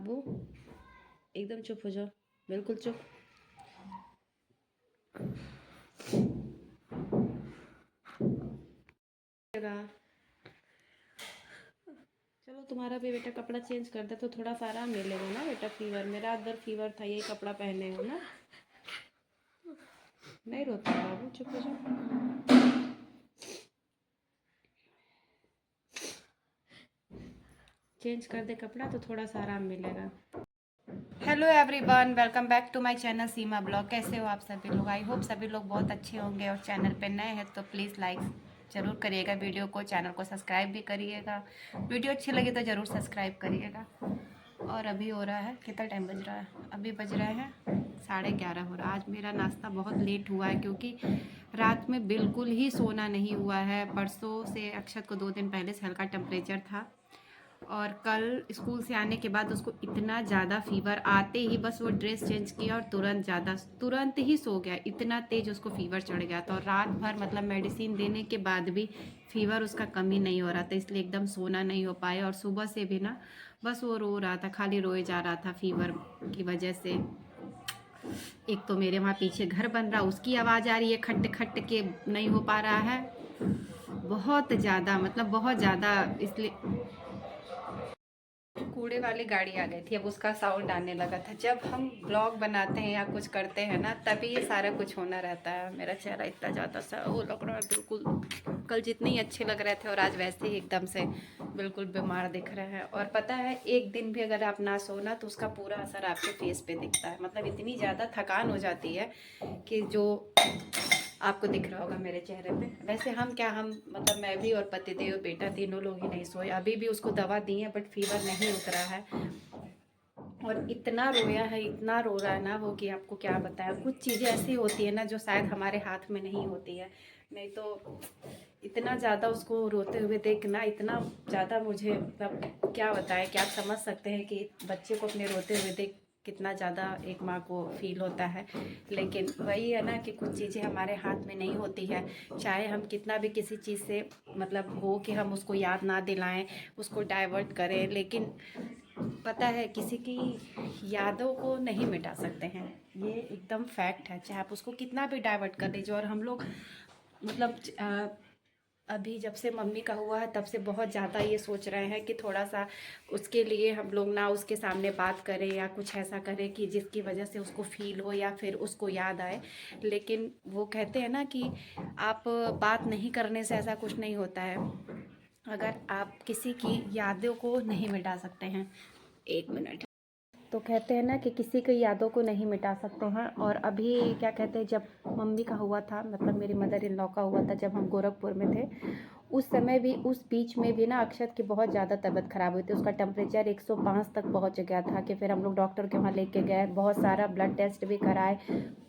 बाबू, एकदम चुप हो जाओ, बिल्कुल चुप। चलो तुम्हारा भी बेटा कपड़ा चेंज कर दे तो थोड़ा सा आराम मिलेगा ना बेटा। फीवर में रात भर फीवर था, यही कपड़ा पहने हो ना। नहीं रोता बाबू, चुप हो जाओ। चेंज कर दे कपड़ा तो थोड़ा सा आराम मिलेगा। Hello everyone, welcome back to my channel Seema blog. कैसे हो आप सभी लोग? आई होप सभी लोग बहुत अच्छे होंगे। और चैनल पे नए हैं तो प्लीज़ लाइक ज़रूर करिएगा वीडियो को, चैनल को सब्सक्राइब भी करिएगा। वीडियो अच्छी लगी तो ज़रूर सब्सक्राइब करिएगा। और अभी हो रहा है, कितना टाइम बज रहा है? अभी बज रहे हैं 11:30 हो रहा है। आज मेरा नाश्ता बहुत लेट हुआ है क्योंकि रात में बिल्कुल ही सोना नहीं हुआ है। परसों से अक्षत को 2 दिन पहले से हल्का टेम्परेचर था और कल स्कूल से आने के बाद उसको इतना ज़्यादा फीवर, आते ही बस वो ड्रेस चेंज किया और तुरंत ही सो गया। इतना तेज़ उसको फीवर चढ़ गया था और रात भर मतलब मेडिसिन देने के बाद भी फीवर उसका कम ही नहीं हो रहा था, इसलिए एकदम सोना नहीं हो पाया। और सुबह से भी ना बस वो रो रहा था, खाली रोए जा रहा था फीवर की वजह से। एक तो मेरे वहाँ पीछे घर बन रहा, उसकी आवाज़ आ रही है खट खट के, नहीं हो पा रहा है बहुत ज़्यादा, मतलब बहुत ज़्यादा। इसलिए कूड़े वाली गाड़ी आ गई थी, अब उसका साउंड आने लगा था। जब हम ब्लॉग बनाते हैं या कुछ करते हैं ना, तभी ये सारा कुछ होना रहता है। मेरा चेहरा इतना ज़्यादा सा वो लग रहा है, बिल्कुल कल जितने ही अच्छे लग रहे थे और आज वैसे ही एकदम से बिल्कुल बीमार दिख रहे हैं। और पता है, एक दिन भी अगर आप ना सो ना तो उसका पूरा असर आपके फेस पे दिखता है। मतलब इतनी ज़्यादा थकान हो जाती है कि जो आपको दिख रहा होगा मेरे चेहरे पे। वैसे हम मतलब मैं भी और पतिदेव बेटा तीनों लोग ही नहीं सोए। अभी भी उसको दवा दी है बट फीवर नहीं उतरा है। और इतना रोया है, इतना रो रहा है ना वो कि आपको क्या बताया। कुछ चीज़ें ऐसी होती है ना जो शायद हमारे हाथ में नहीं होती है। नहीं तो इतना ज़्यादा उसको रोते हुए देखना, इतना ज़्यादा मुझे मतलब क्या बताएं कि आप समझ सकते हैं कि बच्चे को अपने रोते हुए देख कितना ज़्यादा एक माँ को फील होता है। लेकिन वही है ना कि कुछ चीज़ें हमारे हाथ में नहीं होती है। चाहे हम कितना भी किसी चीज़ से मतलब हो कि हम उसको याद ना दिलाएं, उसको डाइवर्ट करें, लेकिन पता है किसी की यादों को नहीं मिटा सकते हैं। ये एकदम फैक्ट है, चाहे आप उसको कितना भी डाइवर्ट कर लीजिए। और हम लोग मतलब अभी जब से मम्मी का हुआ है तब से बहुत ज़्यादा ये सोच रहे हैं कि थोड़ा सा उसके लिए हम लोग ना उसके सामने बात करें या कुछ ऐसा करें कि जिसकी वजह से उसको फील हो या फिर उसको याद आए। लेकिन वो कहते हैं ना कि आप बात नहीं करने से ऐसा कुछ नहीं होता है। अगर आप किसी की यादों को नहीं मिटा सकते हैं, 1 मिनट, तो कहते हैं ना कि किसी की यादों को नहीं मिटा सकते हैं। और अभी क्या कहते हैं, जब मम्मी का हुआ था, मतलब मेरी मदर इन लॉ का हुआ था, जब हम गोरखपुर में थे, उस समय भी, उस बीच में भी ना अक्षत की बहुत ज़्यादा तबीयत ख़राब हुई थी। उसका टेम्परेचर 105 तक पहुंच गया था कि फिर हम लोग डॉक्टर के वहाँ लेके गए, बहुत सारा ब्लड टेस्ट भी कराए,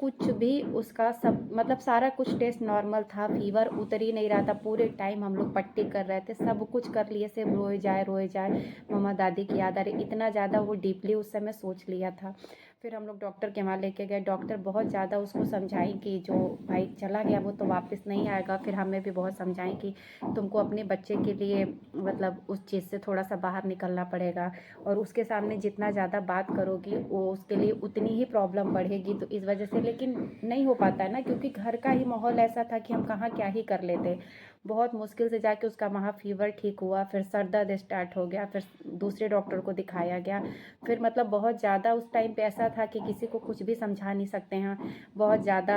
कुछ भी उसका सब मतलब सारा कुछ टेस्ट नॉर्मल था। फीवर उतर ही नहीं रहा था। पूरे टाइम हम लोग पट्टी कर रहे थे, सब कुछ कर लिए, सिर्फ रोए जाए मम्मा दादी की याद आ रही। इतना ज़्यादा वो डीपली उस समय सोच लिया था। फिर हम लोग डॉक्टर के वहाँ लेके गए। डॉक्टर बहुत ज़्यादा उसको समझाई कि जो भाई चला गया वो तो वापस नहीं आएगा। फिर हमें भी बहुत समझाई कि तुमको अपने बच्चे के लिए मतलब उस चीज़ से थोड़ा सा बाहर निकलना पड़ेगा, और उसके सामने जितना ज़्यादा बात करोगी वो उसके लिए उतनी ही प्रॉब्लम बढ़ेगी। तो इस वजह से लेकिन नहीं हो पाता है ना, क्योंकि घर का ही माहौल ऐसा था कि हम कहाँ क्या ही कर लेते। बहुत मुश्किल से जाके उसका वहाँ फीवर ठीक हुआ, फिर सर दर्द स्टार्ट हो गया, फिर दूसरे डॉक्टर को दिखाया गया। फिर मतलब बहुत ज़्यादा उस टाइम पे ऐसा था कि किसी को कुछ भी समझा नहीं सकते हैं। बहुत ज़्यादा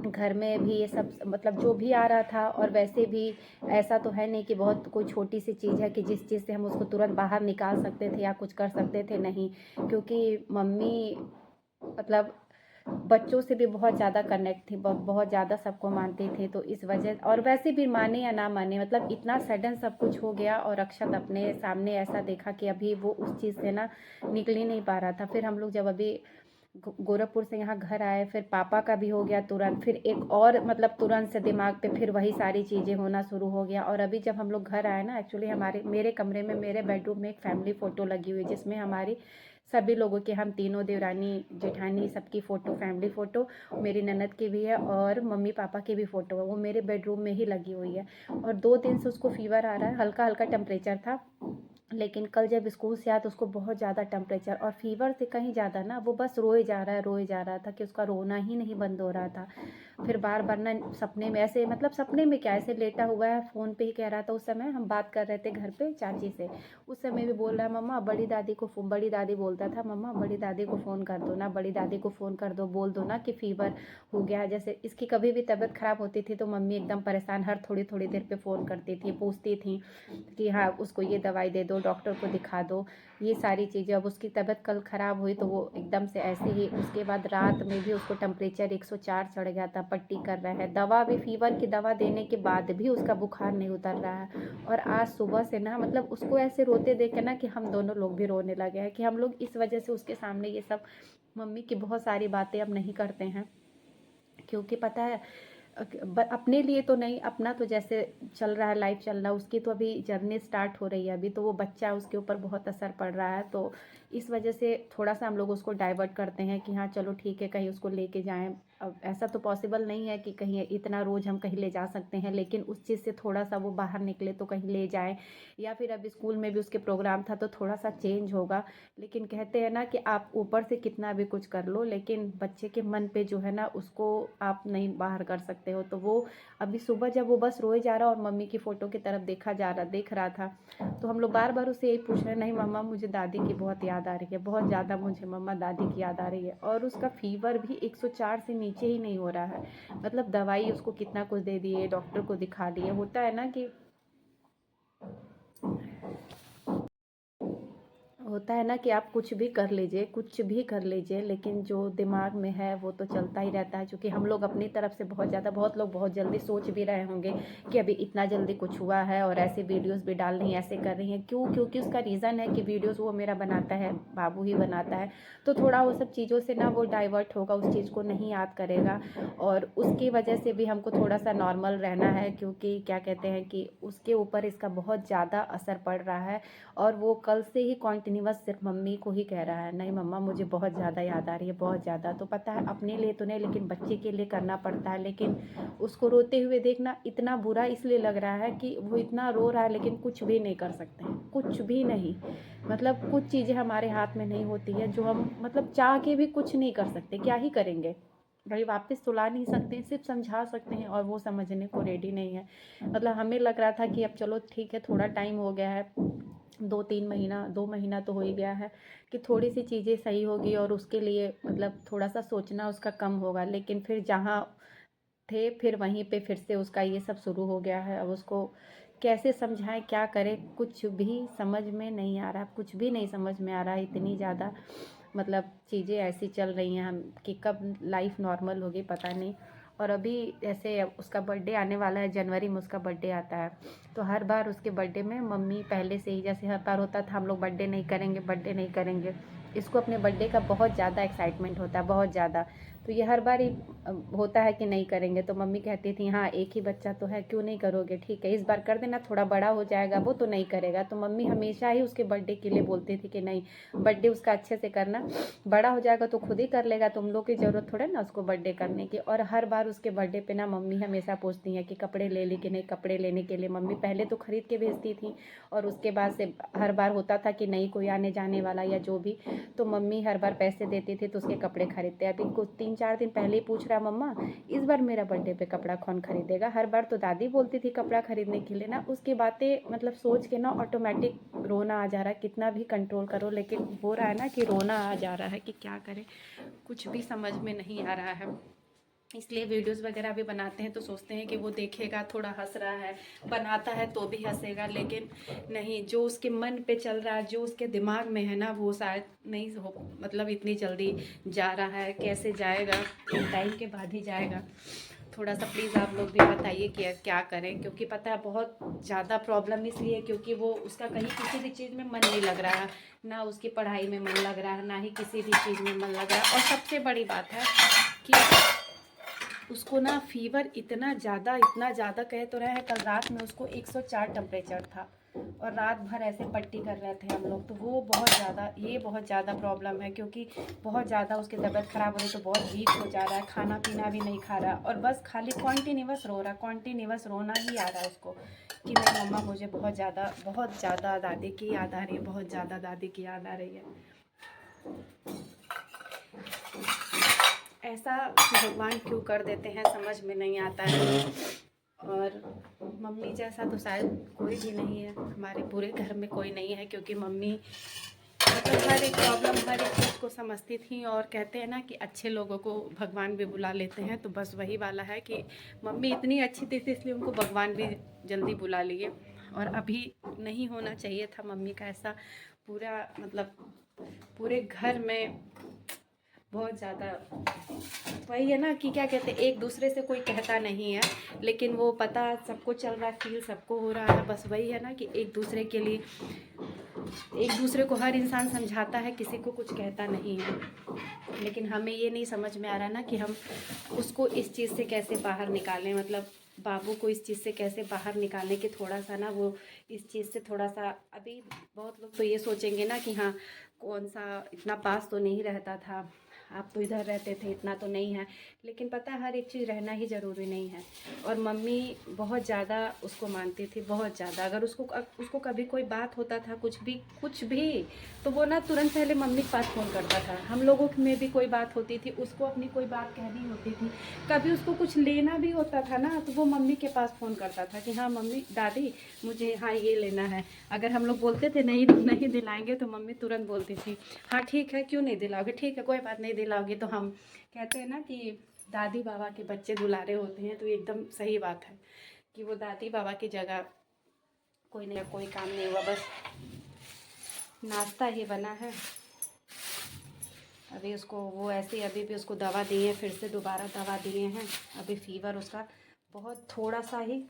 घर में भी ये सब मतलब जो भी आ रहा था। और वैसे भी ऐसा तो है नहीं कि बहुत कोई छोटी सी चीज़ है कि जिस चीज़ से हम उसको तुरंत बाहर निकाल सकते थे या कुछ कर सकते थे, नहीं। क्योंकि मम्मी मतलब बच्चों से भी बहुत ज़्यादा कनेक्ट थी, बहुत ज़्यादा सबको मानती थी। तो इस वजह, और वैसे भी माने या ना माने, मतलब इतना सडन सब कुछ हो गया। और अक्षत अपने सामने ऐसा देखा कि अभी वो उस चीज़ से ना निकल ही नहीं पा रहा था। फिर हम लोग जब अभी गोरखपुर से यहाँ घर आए, फिर पापा का भी हो गया तुरंत, फिर एक और मतलब तुरंत से दिमाग पे फिर वही सारी चीज़ें होना शुरू हो गया। और अभी जब हम लोग घर आए ना, एक्चुअली हमारे मेरे कमरे में, मेरे बेडरूम में एक फैमिली फ़ोटो लगी हुई है जिसमें हमारी सभी लोगों के, हम तीनों देवरानी जेठानी सबकी फ़ोटो, फैमिली फ़ोटो, मेरी ननद की भी है और मम्मी पापा की भी फ़ोटो है, वो मेरे बेडरूम में ही लगी हुई है। और 2 दिन से उसको फ़ीवर आ रहा है, हल्का हल्का टेम्परेचर था, लेकिन कल जब स्कूल से आया तो उसको बहुत ज़्यादा टेम्परेचर और फीवर से कहीं ज़्यादा ना, वो बस रोए जा रहा था कि उसका रोना ही नहीं बंद हो रहा था। फिर बार बार ना सपने में ऐसे, मतलब सपने में क्या, ऐसे लेटा हुआ है फ़ोन पे ही कह रहा था। उस समय हम बात कर रहे थे घर पे चाची से, उस समय भी बोल रहा है मम्मा बड़ी दादी को फ़ोन, बड़ी दादी बोलता था मम्मा बड़ी दादी को फ़ोन कर दो ना, बड़ी दादी को फ़ोन कर दो, बोल दो ना कि फ़ीवर हो गया है। जैसे इसकी कभी भी तबीयत ख़राब होती थी तो मम्मी एकदम परेशान, हर थोड़ी थोड़ी देर पे फ़ोन करती थी, पूछती थी कि हाँ उसको ये दवाई दे दो, डॉक्टर को दिखा दो, ये सारी चीज़ें। अब उसकी तबीयत कल ख़राब हुई तो वो एकदम से ऐसे ही, उसके बाद रात में भी उसको टेम्परेचर 104 चढ़ गया था, पट्टी कर रहा है, दवा भी, फीवर की दवा देने के बाद भी उसका बुखार नहीं उतर रहा है। और आज सुबह से ना, मतलब उसको ऐसे रोते देख के ना कि हम दोनों लोग भी रोने लगे हैं कि हम लोग इस वजह से उसके सामने ये सब मम्मी की बहुत सारी बातें अब नहीं करते हैं। क्योंकि पता है अपने लिए तो नहीं, अपना तो जैसे चल रहा है, लाइफ चल रहा है, उसकी तो अभी जर्नी स्टार्ट हो रही है, अभी तो वो बच्चा है, उसके ऊपर बहुत असर पड़ रहा है। तो इस वजह से थोड़ा सा हम लोग उसको डाइवर्ट करते हैं कि हाँ चलो ठीक है, कहीं उसको लेके जाएं। अब ऐसा तो पॉसिबल नहीं है कि कहीं इतना रोज़ हम कहीं ले जा सकते हैं, लेकिन उस चीज़ से थोड़ा सा वो बाहर निकले तो कहीं ले जाएं, या फिर अब स्कूल में भी उसके प्रोग्राम था तो थोड़ा सा चेंज होगा। लेकिन कहते हैं ना कि आप ऊपर से कितना भी कुछ कर लो, लेकिन बच्चे के मन पे जो है ना उसको आप नहीं बाहर कर सकते हो। तो वो अभी सुबह जब वो बस रोए जा रहा और मम्मी की फ़ोटो की तरफ देख रहा था, तो हम लोग बार बार उससे यही पूछ रहे, नहीं मम्मा मुझे दादी की बहुत याद आ रही है, बहुत ज़्यादा मुझे मम्मा दादी की याद आ रही है। और उसका फीवर भी 104 से नीचे ही नहीं हो रहा है। मतलब दवाई उसको कितना कुछ दे दिए, डॉक्टर को दिखा दिए, होता है ना कि होता है ना कि आप कुछ भी कर लीजिए, कुछ भी कर लीजिए, लेकिन जो दिमाग में है वो तो चलता ही रहता है। क्योंकि हम लोग अपनी तरफ से बहुत ज़्यादा, बहुत लोग बहुत जल्दी सोच भी रहे होंगे कि अभी इतना जल्दी कुछ हुआ है और ऐसे वीडियोस भी डाल रही हैं, ऐसे कर रही हैं, क्यों? क्योंकि उसका रीज़न है कि वीडियोस वो मेरा बनाता है, बाबू ही बनाता है, तो थोड़ा वो सब चीज़ों से ना वो डाइवर्ट होगा, उस चीज़ को नहीं याद करेगा। और उसकी वजह से भी हमको थोड़ा सा नॉर्मल रहना है, क्योंकि क्या कहते हैं कि उसके ऊपर इसका बहुत ज़्यादा असर पड़ रहा है। और वो कल से ही कॉन्टिन्यूअस सिर्फ मम्मी को ही कह रहा है, नहीं मम्मा मुझे बहुत ज़्यादा याद आ रही है, बहुत ज़्यादा। तो पता है अपने लिए तो नहीं, लेकिन बच्चे के लिए करना पड़ता है। लेकिन उसको रोते हुए देखना इतना बुरा इसलिए लग रहा है कि वो इतना रो रहा है लेकिन कुछ भी नहीं कर सकते हैं, कुछ भी नहीं। मतलब कुछ चीज़ें हमारे हाथ में नहीं होती है जो हम मतलब चाह के भी कुछ नहीं कर सकते, क्या ही करेंगे भाई, वापस सुला नहीं सकते, सिर्फ समझा सकते हैं और वो समझने को रेडी नहीं है। मतलब हमें लग रहा था कि अब चलो ठीक है, थोड़ा टाइम हो गया है, 2-3 महीना, 2 महीना तो हो ही गया है, कि थोड़ी सी चीज़ें सही होगी और उसके लिए मतलब थोड़ा सा सोचना उसका कम होगा। लेकिन फिर जहाँ थे फिर वहीं पे फिर से उसका ये सब शुरू हो गया है। अब उसको कैसे समझाएं, क्या करें, कुछ भी समझ में नहीं आ रहा, कुछ भी नहीं समझ में आ रहा है। इतनी ज़्यादा मतलब चीज़ें ऐसी चल रही हैं हम कि कब लाइफ नॉर्मल होगी पता नहीं। और अभी ऐसे उसका बर्थडे आने वाला है, जनवरी में उसका बर्थडे आता है, तो हर बार उसके बर्थडे में मम्मी पहले से ही, जैसे हर बार होता था हम लोग बर्थडे नहीं करेंगे, बर्थडे नहीं करेंगे, इसको अपने बर्थडे का बहुत ज़्यादा एक्साइटमेंट होता है, बहुत ज़्यादा। तो ये हर बार ही होता है कि नहीं करेंगे, तो मम्मी कहती थी हाँ एक ही बच्चा तो है, क्यों नहीं करोगे, ठीक है इस बार कर देना, थोड़ा बड़ा हो जाएगा वो तो नहीं करेगा। तो मम्मी हमेशा ही उसके बर्थडे के लिए बोलती थी कि नहीं बर्थडे उसका अच्छे से करना, बड़ा हो जाएगा तो खुद ही कर लेगा, तुम लोग की ज़रूरत थोड़ा ना उसको बर्थडे करने की। और हर बार उसके बर्थडे पे ना मम्मी हमेशा पूछती हैं कि कपड़े ले ली कि नहीं। कपड़े लेने के लिए मम्मी पहले तो खरीद के भेजती थी, और उसके बाद से हर बार होता था कि नहीं कोई आने जाने वाला या जो भी, तो मम्मी हर बार पैसे देती थी तो उसके कपड़े खरीदते। अभी कुछ 3-4 दिन पहले ही पूछ रहा मम्मा इस बार मेरा बर्थडे पे कपड़ा कौन खरीदेगा। हर बार तो दादी बोलती थी कपड़ा खरीदने के लिए ना, उसकी बातें मतलब सोच के ना ऑटोमेटिक रोना आ जा रहा है, कितना भी कंट्रोल करो लेकिन हो रहा है ना कि रोना आ जा रहा है कि क्या करें, कुछ भी समझ में नहीं आ रहा है। इसलिए वीडियोस वगैरह भी बनाते हैं तो सोचते हैं कि वो देखेगा, थोड़ा हंस रहा है, बनाता है तो भी हंसेगा, लेकिन नहीं, जो उसके मन पे चल रहा है, जो उसके दिमाग में है ना, वो शायद नहीं हो, मतलब इतनी जल्दी जा रहा है, कैसे जाएगा, एक टाइम के बाद ही जाएगा। थोड़ा सा प्लीज़ आप लोग भी बताइए कि क्या करें, क्योंकि पता है बहुत ज़्यादा प्रॉब्लम इसलिए क्योंकि वो उसका कहीं किसी भी चीज़ में मन नहीं लग रहा है, ना उसकी पढ़ाई में मन लग रहा है, ना ही किसी भी चीज़ में मन लग रहा है। और सबसे बड़ी बात है कि उसको ना फीवर इतना ज़्यादा कह तो रहे हैं, कल रात में उसको 104 टेम्परेचर था। और रात भर ऐसे पट्टी कर रहे थे हम लोग। तो वो बहुत ज़्यादा प्रॉब्लम है, क्योंकि बहुत ज़्यादा उसकी तबीयत ख़राब हो रही, तो बहुत वीक हो जा रहा है, खाना पीना भी नहीं खा रहा, और बस खाली कॉन्टीन्यूअस रो रहा, कॉन्टीन्यूअस रोना ही आ रहा है उसको कि मेरी मम्मा मुझे बहुत ज़्यादा दादी की याद आ रही है, बहुत ज़्यादा दादी की याद आ रही है। ऐसा भगवान क्यों कर देते हैं समझ में नहीं आता है। और मम्मी जैसा तो शायद कोई भी नहीं है, हमारे पूरे घर में कोई नहीं है, क्योंकि मम्मी मतलब हर एक प्रॉब्लम, हर एक चीज़ को समझती थी। और कहते हैं ना कि अच्छे लोगों को भगवान भी बुला लेते हैं, तो बस वही वाला है कि मम्मी इतनी अच्छी थी इसलिए उनको भगवान भी जल्दी बुला लिए। और अभी नहीं होना चाहिए था मम्मी का ऐसा। पूरा मतलब पूरे घर में बहुत ज़्यादा वही है ना कि क्या कहते हैं, एक दूसरे से कोई कहता नहीं है, लेकिन वो पता सबको चल रहा है, फील सबको हो रहा है। बस वही है ना कि एक दूसरे के लिए, एक दूसरे को हर इंसान समझाता है, किसी को कुछ कहता नहीं है। लेकिन हमें ये नहीं समझ में आ रहा ना कि हम उसको इस चीज़ से कैसे बाहर निकालें, मतलब बाबू को इस चीज़ से कैसे बाहर निकालें कि थोड़ा सा ना वो इस चीज़ से थोड़ा सा। अभी बहुत लोग तो ये सोचेंगे ना कि हाँ कौन सा इतना पास तो नहीं रहता था, आप तो इधर रहते थे, इतना तो नहीं है। लेकिन पता है हर एक चीज़ रहना ही ज़रूरी नहीं है। और मम्मी बहुत ज़्यादा उसको मानती थी, बहुत ज़्यादा। अगर उसको कभी कोई बात होता था, कुछ भी तो वो ना तुरंत पहले मम्मी के पास फ़ोन करता था। हम लोगों में भी कोई बात होती थी, उसको अपनी कोई बात कहनी होती थी, कभी उसको कुछ लेना भी होता था ना, तो वो मम्मी के पास फ़ोन करता था कि हाँ मम्मी, दादी मुझे हाँ ये लेना है। अगर हम लोग बोलते थे नहीं नहीं दिलाएंगे, तो मम्मी तुरंत बोलती थी हाँ ठीक है, क्यों नहीं दिलाओगे, ठीक है कोई बात नहीं दिलाओगे। तो हम कहते हैं ना कि दादी बाबा के बच्चे दुलारे होते हैं, तो एकदम सही बात है कि वो दादी बाबा की जगह कोई नहीं, कोई काम नहीं हुआ, बस नाश्ता ही बना है। अभी उसको वो ऐसे अभी भी उसको दवा दिए हैं, फिर से दोबारा दवा दिए हैं। अभी फीवर उसका बहुत थोड़ा सा ही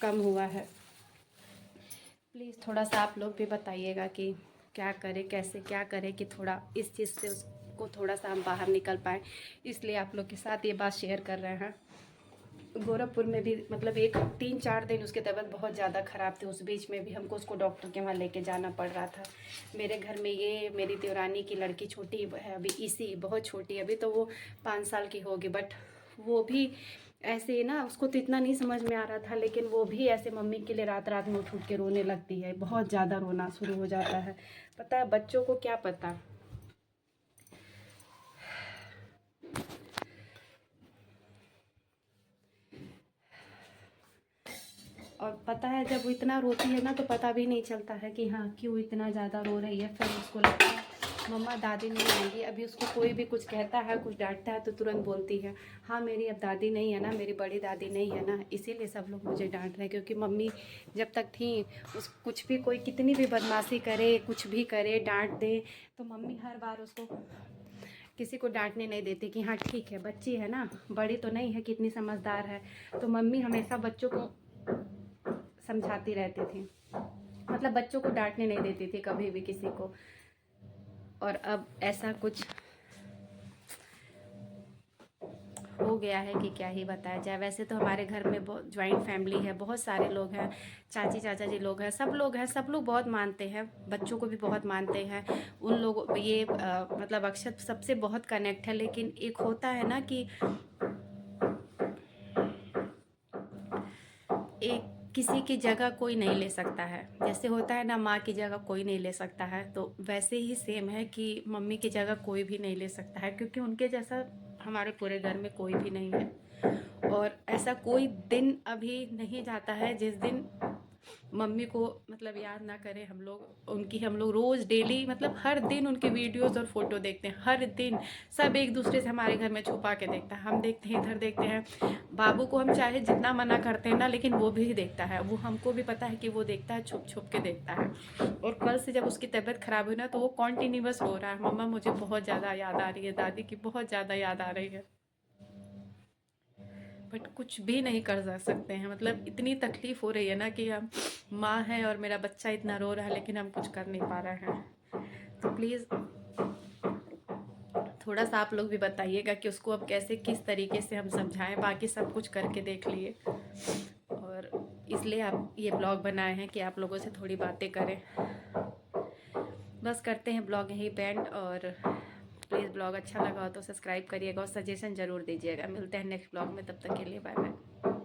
कम हुआ है। प्लीज़ थोड़ा सा आप लोग भी बताइएगा कि क्या करें, कैसे क्या करें कि थोड़ा इस चीज़ से उसको थोड़ा सा हम बाहर निकल पाएँ। इसलिए आप लोग के साथ ये बात शेयर कर रहे हैं। गोरखपुर में भी मतलब 3-4 दिन उसकी तबीयत बहुत ज़्यादा ख़राब थी, उस बीच में भी हमको उसको डॉक्टर के वहाँ लेके जाना पड़ रहा था। मेरे घर में ये मेरी देवरानी की लड़की छोटी है अभी, इसी बहुत छोटी है अभी, तो वो 5 साल की होगी, बट वो भी ऐसे ना उसको तो इतना नहीं समझ में आ रहा था, लेकिन वो भी ऐसे मम्मी के लिए रात रात में उठ के रोने लगती है, बहुत ज़्यादा रोना शुरू हो जाता है। पता है बच्चों को क्या पता। और पता है जब वो इतना रोती है ना, तो पता भी नहीं चलता है कि हाँ क्यों इतना ज़्यादा रो रही है। फिर उसको लगता है मम्मा दादी नहीं आएंगी। अभी उसको कोई भी कुछ कहता है, कुछ डांटता है, तो तुरंत बोलती है हाँ मेरी अब दादी नहीं है ना, मेरी बड़ी दादी नहीं है ना, इसीलिए सब लोग मुझे डांट रहे हैं। क्योंकि मम्मी जब तक थी, उस कुछ भी कोई कितनी भी बदमाशी करे, कुछ भी करे, डांट दे, तो मम्मी हर बार उसको किसी को डांटने नहीं देती कि हाँ ठीक है बच्ची है ना, बड़ी तो नहीं है, कितनी समझदार है। तो मम्मी हमेशा बच्चों को समझाती रहती थी, मतलब बच्चों को डांटने नहीं देती थी कभी भी किसी को। और अब ऐसा कुछ हो गया है कि क्या ही बताया जाए। वैसे तो हमारे घर में बहुत ज्वाइंट फैमिली है, बहुत सारे लोग हैं, चाची चाचा जी लोग हैं, सब लोग हैं, सब लोग बहुत मानते हैं, बच्चों को भी बहुत मानते हैं। उन लोगों ये मतलब अक्षत सबसे बहुत कनेक्ट है। लेकिन एक होता है ना कि एक किसी की जगह कोई नहीं ले सकता है, जैसे होता है ना माँ की जगह कोई नहीं ले सकता है, तो वैसे ही सेम है कि मम्मी की जगह कोई भी नहीं ले सकता है, क्योंकि उनके जैसा हमारे पूरे घर में कोई भी नहीं है। और ऐसा कोई दिन अभी नहीं जाता है जिस दिन मम्मी को मतलब याद ना करें हम लोग उनकी। हम लोग रोज़ डेली मतलब हर दिन उनके वीडियोस और फोटो देखते हैं, हर दिन। सब एक दूसरे से हमारे घर में छुपा के देखता है, हम देखते हैं, इधर देखते हैं। बाबू को हम चाहे जितना मना करते हैं ना, लेकिन वो भी देखता है, वो हमको भी पता है कि वो देखता है, छुप छुप के देखता है। और कल से जब उसकी तबीयत खराब हुई ना, तो वो कॉन्टीन्यूअस रो रहा है, मम्मा मुझे बहुत ज़्यादा याद आ रही है, दादी की बहुत ज़्यादा याद आ रही है। बट कुछ भी नहीं कर सकते हैं, मतलब इतनी तकलीफ हो रही है ना कि हम माँ हैं और मेरा बच्चा इतना रो रहा है, लेकिन हम कुछ कर नहीं पा रहे हैं। तो प्लीज़ थोड़ा सा आप लोग भी बताइएगा कि उसको अब कैसे किस तरीके से हम समझाएं। बाकी सब कुछ करके देख लिए, और इसलिए आप ये ब्लॉग बनाए हैं कि आप लोगों से थोड़ी बातें करें। बस करते हैं ब्लॉग यहीं पे एंड, और प्लीज़ ब्लॉग अच्छा लगा हो तो सब्सक्राइब करिएगा और सजेशन ज़रूर दीजिएगा। मिलते हैं नेक्स्ट ब्लॉग में, तब तक के लिए बाय बाय।